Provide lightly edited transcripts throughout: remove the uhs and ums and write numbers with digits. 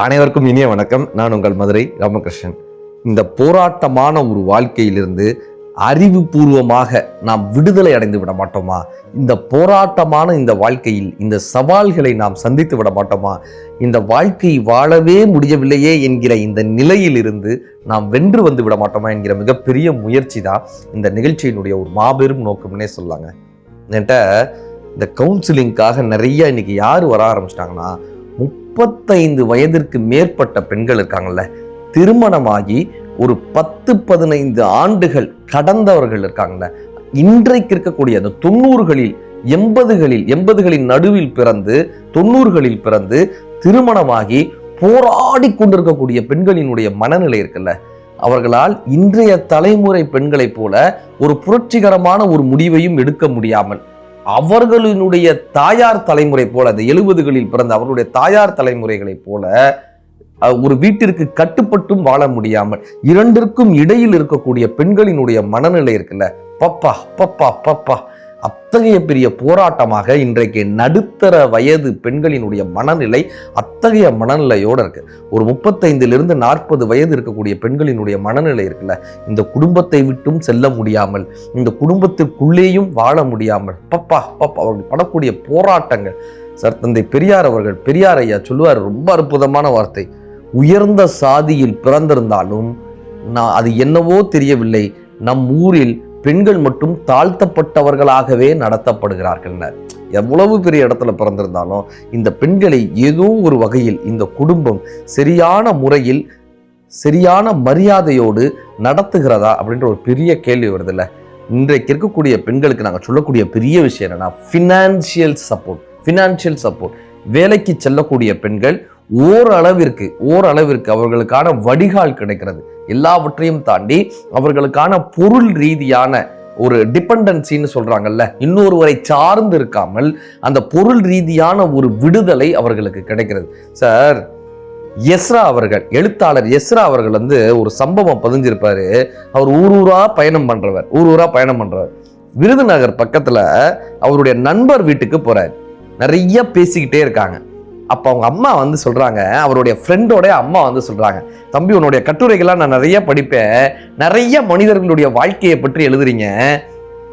அனைவருக்கும் இனிய வணக்கம். நான் உங்கள் மதுரை ராமகிருஷ்ணன். இந்த போராட்டமான ஒரு வாழ்க்கையிலிருந்து அறிவுபூர்வமாக நாம் விடுதலை அடைந்து விட மாட்டோமா? இந்த போராட்டமான இந்த வாழ்க்கையில் இந்த சவால்களை நாம் சந்தித்து விட மாட்டோமா? இந்த வாழ்க்கை வாழவே முடியவில்லையே என்கிற இந்த நிலையிலிருந்து நாம் வென்று வந்து விட மாட்டோமா என்கிற மிகப்பெரிய முயற்சி தான் இந்த நிகழ்ச்சியினுடைய ஒரு மாபெரும் நோக்கம்னே சொல்லாங்க. என்கிட்ட இந்த கவுன்சிலிங்காக நிறைய இன்னைக்கு யார் வர ஆரம்பிச்சிட்டாங்கன்னா, 35 வயதிற்கு மேற்பட்ட பெண்கள் இருக்காங்கல்ல, திருமணமாகி ஒரு 10-15 ஆண்டுகள் கடந்தவர்கள் இருக்காங்கல்ல, இன்றைக்கு இருக்கக்கூடிய அந்த 90களில் 80களின் நடுவில் பிறந்து 90களில் பிறந்து திருமணமாகி போராடி கொண்டிருக்கக்கூடிய பெண்களினுடைய மனநிலை இருக்குல்ல, அவர்களால் இன்றைய தலைமுறை பெண்களைப் போல ஒரு புரட்சிகரமான ஒரு முடிவையும் எடுக்க முடியாமல், அவர்களுடைய தாயார் தலைமுறை போல, அந்த 70களில் பிறந்த அவர்களுடைய தாயார் தலைமுறைகளைப் போல ஒரு வீட்டிற்கு கட்டுப்பட்டும் வாழ முடியாமல் இரண்டிற்கும் இடையில் இருக்கக்கூடிய பெண்களினுடைய மனநிலை இருக்குல்ல, பப்பா பப்பா பப்பா, அத்தகைய பெரிய போராட்டமாக இன்றைக்கு நடுத்தர வயது பெண்களினுடைய மனநிலை அத்தகைய மனநிலையோடு இருக்கு. ஒரு 35லிருந்து 40 வயது இருக்கக்கூடிய பெண்களினுடைய மனநிலை இருக்குல்ல, இந்த குடும்பத்தை விட்டும் செல்ல முடியாமல், இந்த குடும்பத்திற்குள்ளேயும் வாழ முடியாமல், பப்பா பப்பா அவர்கள் படக்கூடிய போராட்டங்கள். சார், தந்தை பெரியார் ஐயா சொல்லுவார், ரொம்ப அற்புதமான வார்த்தை, உயர்ந்த சாதியில் பிறந்திருந்தாலும் அது என்னவோ தெரியவில்லை, நம் ஊரில் பெண்கள் மட்டும் தாழ்த்தப்பட்டவர்களாகவே நடத்தப்படுகிறார்கள். எவ்வளவு பெரிய இடத்துல பிறந்திருந்தாலும் இந்த பெண்களை ஏதோ ஒரு வகையில் இந்த குடும்பம் சரியான முறையில் சரியான மரியாதையோடு நடத்துகிறதா அப்படின்ற ஒரு பெரிய கேள்வி வருது இல்ல. இன்றைக்கு இருக்கக்கூடிய பெண்களுக்கு நாங்கள் சொல்லக்கூடிய பெரிய விஷயம் என்னன்னா, ஃபினான்ஷியல் சப்போர்ட். வேலைக்கு செல்லக்கூடிய பெண்கள் ஓரளவிற்கு அவர்களுக்கான வடிகால் கிடைக்கிறது. எல்லாவற்றையும் தாண்டி அவர்களுக்கான பொருள் ரீதியான ஒரு டிபெண்டன்சின்னு சொல்றாங்கல்ல, இன்னொருவரை சார்ந்து இருக்காமல் அந்த பொருள் ரீதியான ஒரு விடுதலை அவர்களுக்கு கிடைக்கிறது. சார், எஸ்ரா அவர்கள், எழுத்தாளர் எஸ்ரா அவர்கள் ஒரு சம்பவம் பதிஞ்சிருப்பாரு. அவர் ஊரூரா பயணம் பண்றவர். விருதுநகர் பக்கத்துல அவருடைய நண்பர் வீட்டுக்கு போறாரு. நிறைய பேசிக்கிட்டே இருக்காங்க. அப்போ அவங்க அம்மா சொல்றாங்க, அவருடைய ஃப்ரெண்டோட அம்மா சொல்றாங்க, தம்பி, உன்னுடைய கட்டுரைகள்லாம் நான் நிறைய படிப்பேன், நிறைய மனிதர்களுடைய வாழ்க்கையை பற்றி எழுதுறீங்க,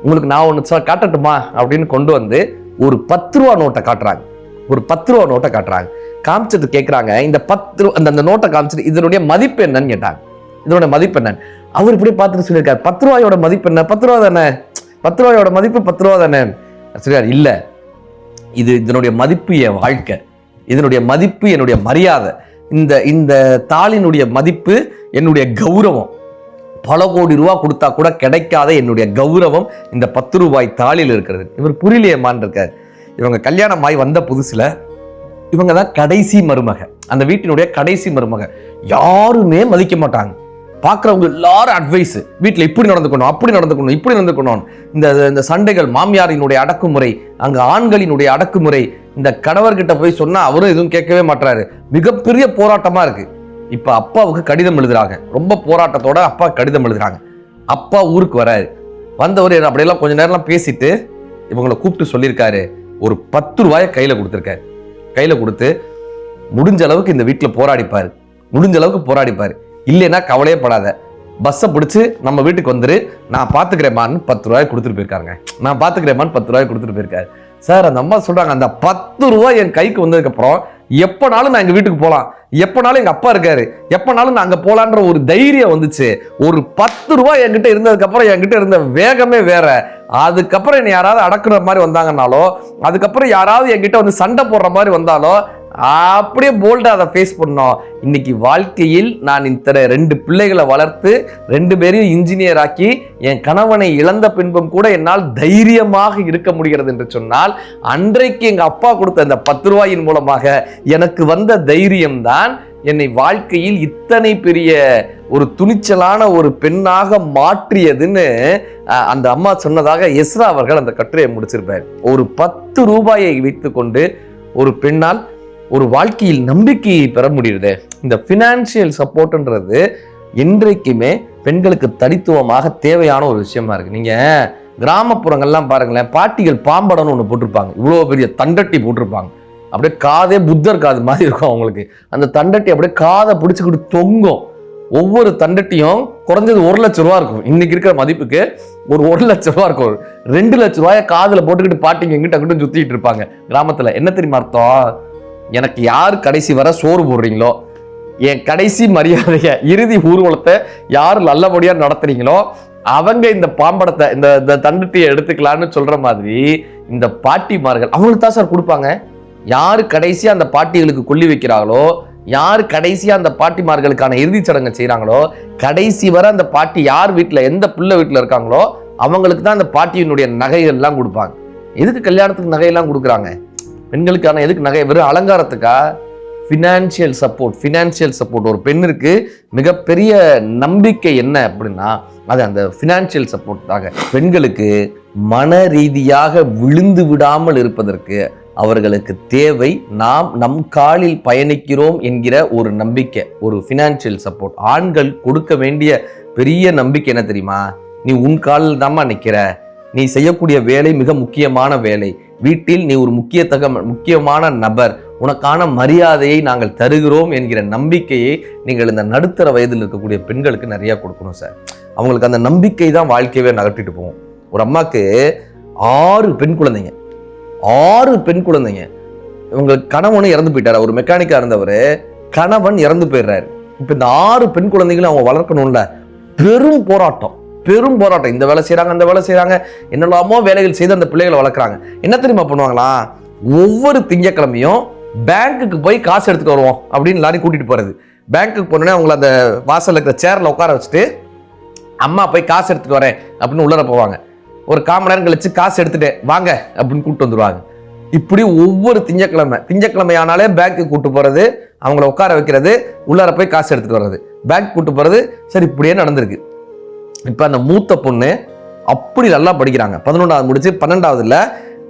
உங்களுக்கு நான் ஒன்று காட்டட்டுமா அப்படின்னு கொண்டு வந்து ஒரு 10 ரூபா நோட்டை காட்டுறாங்க. காமிச்சிட்டு கேட்குறாங்க, இந்த 10 அந்த நோட்டை காமிச்சிட்டு இதனுடைய மதிப்பு என்னன்னு கேட்டாங்க. இதனுடைய மதிப்பு என்னன்னு அவர் இப்படி பார்த்துட்டு சொல்லியிருக்காரு, 10 ரூபாயோட மதிப்பு என்ன? 10 ரூபா தானே, 10 ரூபாயோட மதிப்பு 10 ரூபா தானே சொல்லியார். இல்லை, இதனுடைய மதிப்பு என் வாழ்க்கை, இதனுடைய மதிப்பு என்னுடைய மரியாதை, இந்த தாளினுடைய மதிப்பு என்னுடைய கௌரவம், பல கோடி ரூபா கொடுத்தா கூட கிடைக்காத என்னுடைய கௌரவம் இந்த 10 ரூபாய் தாளில் இருக்கிறது. இவர் புரியலையேமான் இருக்கார். இவங்க கல்யாணம் ஆகி வந்த புதுசுல இவங்க தான் கடைசி மருமக, அந்த வீட்டினுடைய கடைசி மருமக. யாருமே மதிக்க மாட்டாங்க. பார்க்குறவங்க எல்லாரும் அட்வைஸ், வீட்டில் இப்படி நடந்துக்கணும், அப்படி நடந்துக்கணும், இப்படி நடந்துக்கணும். இந்த சண்டைகள், மாமியாரினுடைய அடக்குமுறை, அங்கே ஆண்களினுடைய அடக்குமுறை. இந்த கணவர்கிட்ட போய் சொன்னா அவரும் எதுவும் கேட்கவே மாட்டாரு. மிகப்பெரிய போராட்டமா இருக்கு. இப்ப அப்பாவுக்கு கடிதம் எழுதுறாங்க. ரொம்ப போராட்டத்தோட அப்பா கடிதம் எழுதுறாங்க. அப்பா ஊருக்கு வராரு. வந்தவர் அப்படியெல்லாம் கொஞ்ச நேரம்லாம் பேசிட்டு இவங்களை கூப்பிட்டு சொல்லியிருக்காரு, ஒரு 10 ரூபாயை கையில கொடுத்து முடிஞ்ச அளவுக்கு இந்த வீட்டுல போராடிப்பாரு. இல்லைன்னா கவலையே படாத, பஸ்ஸை பிடிச்சு நம்ம வீட்டுக்கு வந்துரு, நான் பார்த்துக்கிறேம்மான்னு 10 ரூபாய் கொடுத்துட்டு போயிருக்காரு. சார், அந்த அம்மா சொல்றாங்க, அந்த 10 ரூபாய் என் கைக்கு வந்ததுக்கு அப்புறம் எப்பனாலும் நான் எங்க வீட்டுக்கு போகலாம், எப்பனாலும் எங்க அப்பா இருக்காரு, எப்பனாலும் நான் அங்க போலான்ற ஒரு தைரியம் வந்துச்சு. ஒரு 10 ரூபாய் என்கிட்ட இருந்ததுக்கு அப்புறம் என்கிட்ட இருந்த வேகமே வேற. அதுக்கப்புறம் என்னை யாராவது அடக்குற மாதிரி வந்தாங்கன்னாலோ, அதுக்கப்புறம் யாராவது என்கிட்ட சண்டை போடுற மாதிரி வந்தாலோ அப்படியே போல்டா அதை ஃபேஸ் பண்ணோம். இன்னைக்கு வாழ்க்கையில் நான் இத்தனை 2 பிள்ளைகளை வளர்த்து 2 பேரையும் இன்ஜினியர் ஆக்கி என் கணவனை இழந்த பின்பும் கூட என்னால் தைரியமாக இருக்க முடிகிறது என்று சொன்னால், அன்றைக்கு எங்க அப்பா கொடுத்த அந்த 10 ரூபாயின் மூலமாக எனக்கு வந்த தைரியம்தான் என்னை வாழ்க்கையில் இத்தனை பெரிய ஒரு துணிச்சலான ஒரு பெண்ணாக மாற்றியதுன்னு அந்த அம்மா சொன்னதாக எஸ்ரா அவர்கள் அந்த கட்டுரையை முடிச்சிருப்பார். ஒரு 10 ரூபாயை வைத்துக்கொண்டு ஒரு பெண்ணால் ஒரு வாழ்க்கையில் நம்பிக்கையை பெற முடியுது. இந்த பினான்சியல் சப்போர்ட்ன்றது இன்றைக்குமே பெண்களுக்கு தனித்துவமாக தேவையான ஒரு விஷயமா இருக்கு. நீங்க கிராமப்புறங்கள்லாம் பாருங்களேன், பாட்டிகள் பாம்படம்னு ஒன்று போட்டிருப்பாங்க, இவ்வளோ பெரிய தண்டட்டி போட்டிருப்பாங்க. அப்படியே காதே புத்தர் காது மாதிரி இருக்கும் அவங்களுக்கு. அந்த தண்டட்டி அப்படியே காதை பிடிச்சிக்கிட்டு தொங்கும். ஒவ்வொரு தண்டட்டியும் குறைஞ்சது 1 லட்சம் ரூபா இருக்கும். இன்னைக்கு இருக்கிற மதிப்புக்கு ஒரு 1 லட்சம் ரூபா இருக்கும். 2 லட்சம் ரூபாய காதுல போட்டுக்கிட்டு பாட்டிங்க எங்கிட்ட அங்கிட்ட சுத்திட்டு இருப்பாங்க கிராமத்துல. என்ன தெரியுமா அர்த்தம்? எனக்கு யார் கடைசி வர சோறு போடுறீங்களோ, என் கடைசி மரியாதைய இறுதி ஊர்வலத்தை யார் நல்லபடியா நடத்துறீங்களோ அவங்க இந்த பாம்படத்தை இந்த தண்டட்டியை எடுத்துக்கலான்னு சொல்ற மாதிரி இந்த பாட்டிமார்கள் அவங்களுக்கு தான் சார் கொடுப்பாங்க. யாரு கடைசியா அந்த பாட்டிகளுக்கு கொல்லி வைக்கிறாங்களோ, யார் கடைசியா அந்த பாட்டிமார்களுக்கான இறுதி சடங்கை செய்யறாங்களோ, கடைசி வரை அந்த பாட்டி யார் வீட்டுல எந்த பிள்ளை வீட்டுல இருக்காங்களோ அவங்களுக்கு தான் அந்த பாட்டியினுடைய நகைகள் எல்லாம் கொடுப்பாங்க. எதுக்கு கல்யாணத்துக்கு நகையெல்லாம் கொடுக்குறாங்க? பெண்களுக்கான எதுக்கு நகை? வெறும் அலங்காரத்துக்கா? Financial support. ஒரு பெண்ணிற்கு மிகப்பெரிய நம்பிக்கை என்ன அப்படின்னா அது அந்த ஃபினான்சியல் சப்போர்ட் தாங்க. பெண்களுக்கு மன ரீதியாக விழுந்து விடாமல் இருப்பதற்கு அவர்களுக்கு தேவை நாம் நம் காலில் பயணிக்கிறோம் என்கிற ஒரு நம்பிக்கை, ஒரு ஃபினான்சியல் சப்போர்ட். ஆண்கள் கொடுக்க வேண்டிய பெரிய நம்பிக்கை என்ன தெரியுமா? நீ உன் காலில் தாம்மா நிற்கிற, நீ செய்யக்கூடிய வேலை மிக முக்கியமான வேலை, வீட்டில் நீ ஒரு முக்கியமான நபர், உனக்கான மரியாதையை நாங்கள் தருகிறோம் என்கிற நம்பிக்கையை நீங்கள் இந்த நடுத்தர வயதில் இருக்கக்கூடிய பெண்களுக்கு நிறைய கொடுக்கணும் சார். அவங்களுக்கு அந்த நம்பிக்கை தான் வாழ்க்கையவே நகட்டிட்டு போகும். ஒரு அம்மாக்கு 6 பெண் குழந்தைங்க. இவங்களுக்கு கணவனும் இறந்து போயிட்டாரு. ஒரு மெக்கானிக்கா இருந்தவர் கணவன் இறந்து போயிடுறாரு. இப்ப இந்த 6 பெண் குழந்தைகளும் அவங்க வளர்க்கணும்ல, பெரும் போராட்டம். இந்த வேலை செய்யறாங்க, அந்த வேலை செய்யறாங்க, என்னெல்லாமோ வேலைகள் செய்து அந்த பிள்ளைகளை வளர்க்குறாங்க. என்ன தெரியுமா பண்ணுவாங்களா? ஒவ்வொரு திங்கக்கிழமையும் பேங்க்குக்கு போய் காசு எடுத்துட்டு வருவோம் அப்படின்னு எல்லாரையும் கூட்டிட்டு போறது. பேங்க்குக்கு போனோடனே அவங்களை அந்த வாசல்ல இருக்கிற சேர்ல உட்கார வச்சுட்டு அம்மா போய் காசு எடுத்துட்டு வரேன் அப்படின்னு உள்ளர போவாங்க. ஒரு 1/4 மணி நேரம் கழிச்சு காசு எடுத்துட்டு வாங்க அப்படின்னு கூப்பிட்டு வந்துருவாங்க. இப்படி ஒவ்வொரு திங்கக்கிழமை ஆனாலே பேங்க்கு கூட்டு போறது, அவங்கள உட்கார வைக்கிறது, உள்ளார போய் காசு எடுத்துட்டு வர்றது, பேங்க் கூட்டு போறது. சரி, இப்படியே நடந்திருக்கு. இப்ப அந்த மூத்த பொண்ணு அப்படி நல்லா படிக்கிறாங்க. 11வது முடிச்சு 12வதுல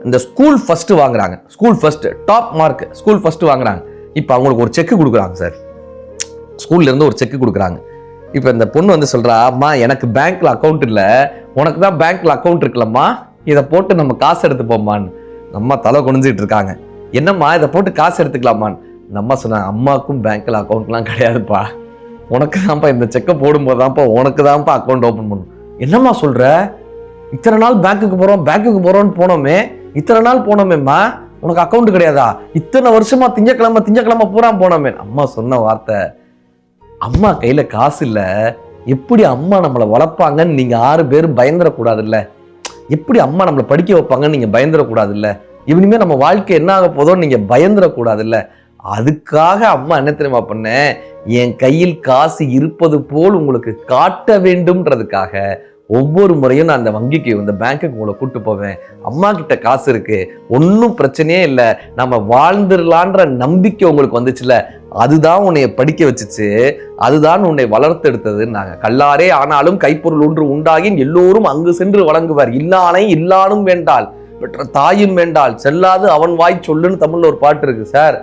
இந்த ஸ்கூல் ஃபர்ஸ்ட் வாங்குறாங்க. டாப் மார்க் ஸ்கூல் ஃபர்ஸ்ட் வாங்குறாங்க. இப்ப அவங்களுக்கு ஒரு செக் கொடுக்குறாங்க சார். ஸ்கூல்ல இருந்து ஒரு செக் கொடுக்குறாங்க. இப்ப இந்த பொண்ணு வந்து சொல்றா, அம்மா எனக்கு பேங்க்ல அக்கௌண்ட் இல்ல, உனக்கு தான் பேங்க்ல அக்கௌண்ட் இருக்குல்லம்மா, இதை போட்டு நம்ம காசு எடுத்துப்போம்மான்னு. அம்மா தலை குனிஞ்சிட்டு இருக்காங்க. என்னம்மா இதை போட்டு காசு எடுத்துக்கலாமான்னு. இந்த அம்மா சொன்னாங்க, அம்மாவுக்கும் பேங்க்ல அக்கௌண்ட்லாம் கிடையாதுப்பா, உனக்கு தான்ப்பா இந்த செக்கை போடும்போது தான்ப்பா உனக்கு தான்ப்பா அக்கௌண்ட் ஓப்பன் பண்ணும். என்னம்மா சொல்ற? இத்தனை நாள் பேங்க்குக்கு போறோம்னு போனோமே, இத்தனை நாள் போனோமேம்மா, உனக்கு அக்கௌண்ட் கிடையாதா? இத்தனை வருஷமா திங்கக்கிழமை பூரா போனோமே. அம்மா சொன்ன வார்த்தை, அம்மா கையில காசு இல்ல, எப்படி அம்மா நம்மளை வளர்ப்பாங்கன்னு நீங்க 6 பேரும் பயந்துடக்கூடாது இல்ல? எப்படி அம்மா நம்மளை படிக்க வைப்பாங்கன்னு நீங்க பயந்துடக்கூடாது இல்ல? இவனுமே நம்ம வாழ்க்கை என்ன ஆக போதோன்னு நீங்க பயந்துடக்கூடாது இல்ல? அதுக்காக அம்மா என்ன தெரியுமா பண்ண, என் கையில் காசு இருப்பது போல் உங்களுக்கு காட்ட வேண்டும்ன்றதுக்காக ஒவ்வொரு முறையும் நான் அந்த வங்கிக்கு இந்த பேங்க்குக்கு உங்களை கூட்டு போவேன். அம்மா கிட்ட காசு இருக்கு, ஒன்றும் பிரச்சனையே இல்லை, நம்ம வாழ்ந்துடலான்ற நம்பிக்கை உங்களுக்கு வந்துச்சுல, அதுதான் உன்னை படிக்க வச்சுச்சு, அதுதான் உன்னை வளர்த்தெடுத்தது. நாங்க கல்லாரே ஆனாலும் கைப்பொருள் ஒன்று உண்டாகின் எல்லோரும் அங்கு சென்று வழங்குவார், இல்லானை இல்லானும் வேண்டால் பெற்ற தாயும் வேண்டால் செல்லாது அவன் வாய் சொல்லுன்னு தமிழ்ல ஒரு பாட்டு இருக்கு சார்.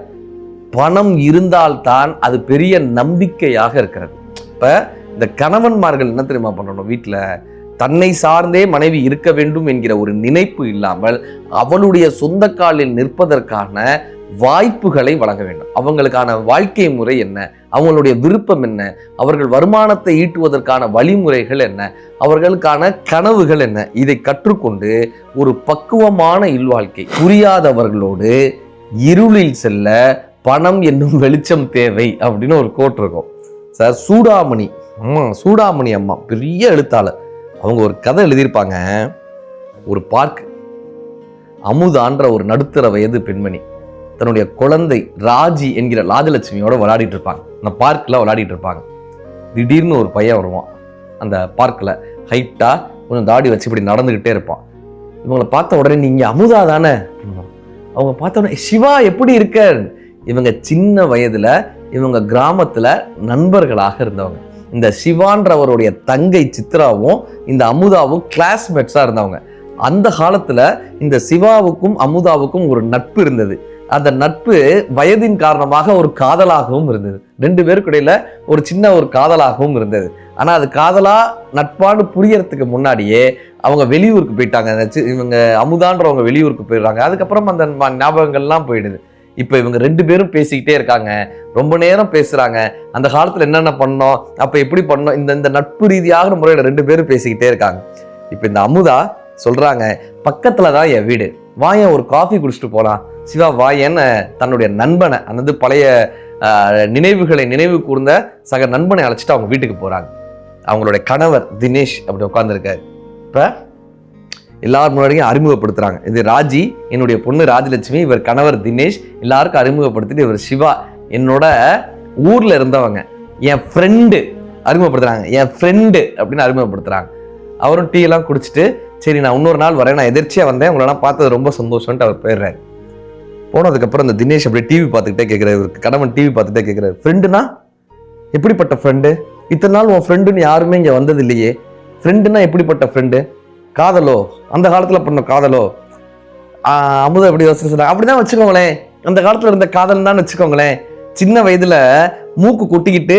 பணம் இருந்தால்தான் அது பெரிய நம்பிக்கையாக இருக்கிறது. இப்ப இந்த கணவன்மார்கள் என்ன தெரியுமா பண்ணணும்? வீட்டுல தன்னை சார்ந்தே மனைவி இருக்க வேண்டும் என்கிற ஒரு நினைப்பு இல்லாமல் அவளுடைய சொந்த காலில் நிற்பதற்கான வாய்ப்புகளை வழங்க வேண்டும். அவங்களுக்கான வாழ்க்கை முறை என்ன, அவங்களுடைய விருப்பம் என்ன, அவர்கள் வருமானத்தை ஈட்டுவதற்கான வழிமுறைகள் என்ன, அவர்களுக்கான கனவுகள் என்ன, இதை கற்றுக்கொண்டு ஒரு பக்குவமான இல்வாழ்க்கை. புரியாதவர்களோடு இருளில் செல்ல பணம் என்னும் வெளிச்சம் தேவை அப்படின்னு ஒரு கோட் இருக்கும் சார். சூடாமணி அம்மா பெரிய எழுத்தாளர், அவங்க ஒரு கதை எழுதியிருப்பாங்க. ஒரு பார்க், அமுதான்ற ஒரு நடுத்தர வயது பெண்மணி தன்னுடைய குழந்தை ராஜி என்கிற ராஜலட்சுமியோட விளையாடிட்டு இருப்பாங்க. அந்த பார்க்கில் விளையாடிட்டு இருப்பாங்க. திடீர்னு ஒரு பையன் வருவான். அந்த பார்க்கில் ஹைட்டா கொஞ்சம் தாடி வச்சு இப்படி நடந்துகிட்டே இருப்பான். இவங்களை பார்த்த உடனே நீங்க அமுதா தானே? அவங்க பார்த்த உடனே சிவா எப்படி இருக்க? இவங்க சின்ன வயதுல இவங்க கிராமத்துல நண்பர்களாக இருந்தவங்க. இந்த சிவான்றவருடைய தங்கை சித்ராவும் இந்த அமுதாவும் கிளாஸ்மேட்ஸா இருந்தவங்க. அந்த காலத்துல இந்த சிவாவுக்கும் அமுதாவுக்கும் ஒரு நட்பு இருந்தது. அந்த நட்பு வயதின் காரணமாக ஒரு காதலாகவும் இருந்தது. 2 பேருக்கு இடையில ஒரு சின்ன ஒரு காதலாகவும் இருந்தது. ஆனா அது காதலா நட்பான்னு புரியறதுக்கு முன்னாடியே அவங்க வெளியூருக்கு போயிட்டாங்க. இவங்க அமுதான்றவங்க வெளியூருக்கு போயிடுறாங்க. அதுக்கப்புறம் அந்த ஞாபகங்கள்லாம் போயிடுது. இப்போ இவங்க 2 பேரும் பேசிக்கிட்டே இருக்காங்க, ரொம்ப நேரம் பேசுறாங்க. அந்த காலத்துல என்னென்ன பண்ணோம், அப்ப எப்படி பண்ணோம், இந்த நட்பு ரீதியாக முறையில 2 பேரும் பேசிக்கிட்டே இருக்காங்க. இப்ப இந்த அமுதா சொல்றாங்க, பக்கத்துலதான் என் வீடு, வாயன் ஒரு காஃபி குடிச்சிட்டு போலாம். சிவா வாயன்னு தன்னுடைய நண்பனை, அதாவது பழைய நினைவுகளை நினைவு கூர்ந்த சக நண்பனை அழைச்சிட்டு அவங்க வீட்டுக்கு போறாங்க. அவங்களுடைய கணவர் தினேஷ் அப்படி உட்காந்துருக்காரு. இப்ப எல்லாரும் முன்னாடியும் அறிமுகப்படுத்துறாங்க, இது ராஜி, என்னுடைய பொண்ணு ராஜலட்சுமி, இவர் கணவர் தினேஷ். எல்லாருக்கும் அறிமுகப்படுத்திட்டு இவர் சிவா, என்னோட ஊர்ல இருந்தவங்க, என் ஃப்ரெண்டு அறிமுகப்படுத்துறாங்க, என் ஃப்ரெண்டு அப்படின்னு அறிமுகப்படுத்துறாங்க. அவரும் டீ எல்லாம் குடிச்சிட்டு, சரி நான் இன்னொரு நாள் வரேன், நான் எதிர்ச்சியா வந்தேன், உங்களெல்லாம் பார்த்தது ரொம்ப சந்தோஷம்ட்டு அவர் போயிடுறாரு. போனதுக்கப்புறம் இந்த தினேஷ் அப்படியே டிவி பார்த்துக்கிட்டே கேட்கிறாரு, இவருக்கு கணவன் டிவி பார்த்துட்டே கேட்கிறாரு, ஃப்ரெண்டுனா எப்படிப்பட்ட ஃப்ரெண்டு, இத்தனை நாள் உன் ஃப்ரெண்டுன்னு யாருமே இங்க வந்தது இல்லையே, ஃப்ரெண்டுனா எப்படிப்பட்ட ஃப்ரெண்டு, காதலோ, அந்த காலத்துல பண்ண காதலோ? அமுதா எப்படி யோசனை சொன்னாங்க, அப்படிதான் வச்சுக்கோங்களேன், அந்த காலத்துல இருந்த காதல் தான் வச்சுக்கோங்களேன். சின்ன வயதுல மூக்கு கொட்டிக்கிட்டு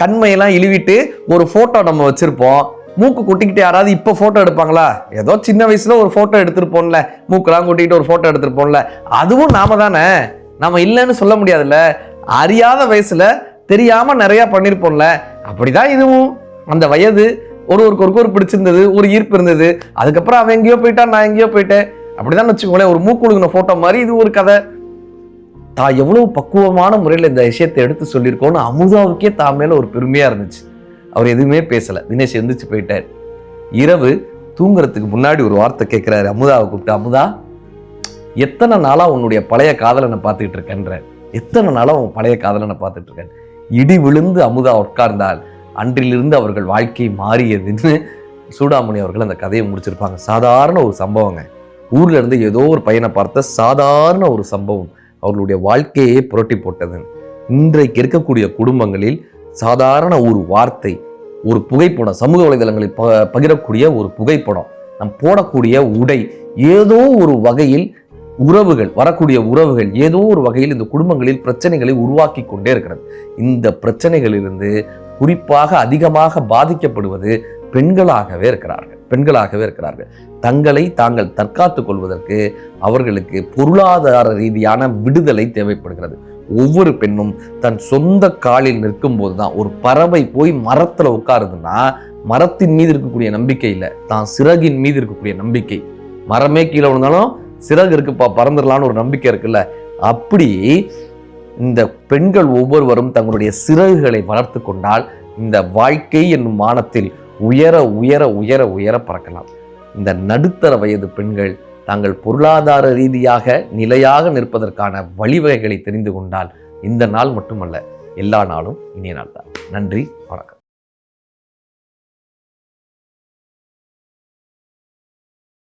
கண்மையெல்லாம் இழுவிட்டு ஒரு போட்டோ நம்ம வச்சிருப்போம். மூக்கு கொட்டிக்கிட்டு யாராவது இப்ப போட்டோ எடுப்பாங்களா? ஏதோ சின்ன வயசுல ஒரு போட்டோ எடுத்திருப்போம்ல, மூக்கெல்லாம் கொட்டிக்கிட்டு ஒரு போட்டோ எடுத்திருப்போம்ல, அதுவும் நாம தானே, நம்ம இல்லைன்னு சொல்ல முடியாதுல்ல. அறியாத வயசுல தெரியாம நிறைய பண்ணிருப்போம்ல, அப்படிதான் இதுவும். அந்த வயது ஒருவருக்கு பிடிச்சிருந்தது, ஒரு ஈர்ப்பு இருந்தது, அதுக்கப்புறம் அவன் எங்கேயோ போயிட்டான், நான் எங்கேயோ போயிட்டேன், அப்படிதான் வச்சுக்கோங்களேன். ஒரு மூக்குழுகின போட்டோ மாதிரி இது ஒரு கதை. தான் எவ்வளவு பக்குவமான முறையில் இந்த விஷயத்தை எடுத்து சொல்லியிருக்கோன்னு அமுதாவுக்கே தான் மேல ஒரு பெருமையா இருந்துச்சு. அவர் எதுவுமே பேசல, தினேஷ் எந்திரிச்சு போயிட்டார். இரவு தூங்குறதுக்கு முன்னாடி ஒரு வார்த்தை கேட்கிறாரு, அமுதாவை கூப்பிட்டு, அமுதா எத்தனை நாளா உன்னுடைய பழைய காதலனை பார்த்துக்கிட்டு இருக்கேன்ற, எத்தனை நாளா உன் பழைய காதலனை பார்த்துட்டு இருக்கேன். இடி விழுந்து அமுதா உட்கார்ந்தால் அன்றிலிருந்து அவர்கள் வாழ்க்கை மாறியதுன்னு சூடாமணி அவர்கள் அந்த கதையை முடிச்சிருப்பாங்க. சாதாரண ஒரு சம்பவங்க, ஊர்ல இருந்து ஏதோ ஒரு பையனை பார்த்த சாதாரண ஒரு சம்பவம் அவர்களுடைய வாழ்க்கையே புரட்டி போட்டது. இன்றைக்கு இருக்கக்கூடிய குடும்பங்களில் சாதாரண ஒரு வார்த்தை, ஒரு புகைப்படம், சமூக வலைதளங்களில் பகிரக்கூடிய ஒரு புகைப்படம், நம் போடக்கூடிய உடை, ஏதோ ஒரு வகையில் உறவுகள், வரக்கூடிய உறவுகள் ஏதோ ஒரு வகையில் இந்த குடும்பங்களில் பிரச்சனைகளை உருவாக்கி கொண்டே இருக்கிறது. இந்த பிரச்சனைகளிலிருந்து குறிப்பாக அதிகமாக பாதிக்கப்படுவது பெண்களாகவே இருக்கிறார்கள். தங்களை தாங்கள் தற்காத்துக் கொள்வதற்கு அவர்களுக்கு பொருளாதார ரீதியான விடுதலை தேவைப்படுகிறது. ஒவ்வொரு பெண்ணும் தன் சொந்த காலில் நிற்கும் போதுதான், ஒரு பறவை போய் மரத்துல உட்காருதுன்னா மரத்தின் மீது இருக்கக்கூடிய நம்பிக்கை இல்லை, தான் சிறகின் மீது இருக்கக்கூடிய நம்பிக்கை. மரமே கீழே விழுந்தாலும் சிறகு இருக்குப்பா, பறந்துடலான்னு ஒரு நம்பிக்கை இருக்குல்ல, அப்படி இந்த பெண்கள் ஒவ்வொருவரும் தங்களுடைய சிறகுகளை வளர்த்து கொண்டால் இந்த வாழ்க்கை என்னும் வானத்தில் உயர உயர உயர உயர பறக்கலாம். இந்த நடுத்தர வயது பெண்கள் தாங்கள் பொருளாதார ரீதியாக நிலையாக நிற்பதற்கான வழிவகைகளை தெரிந்து கொண்டால் இந்த நாள் மட்டுமல்ல, எல்லா நாளும் இனிய நாள் தான். நன்றி, வணக்கம்.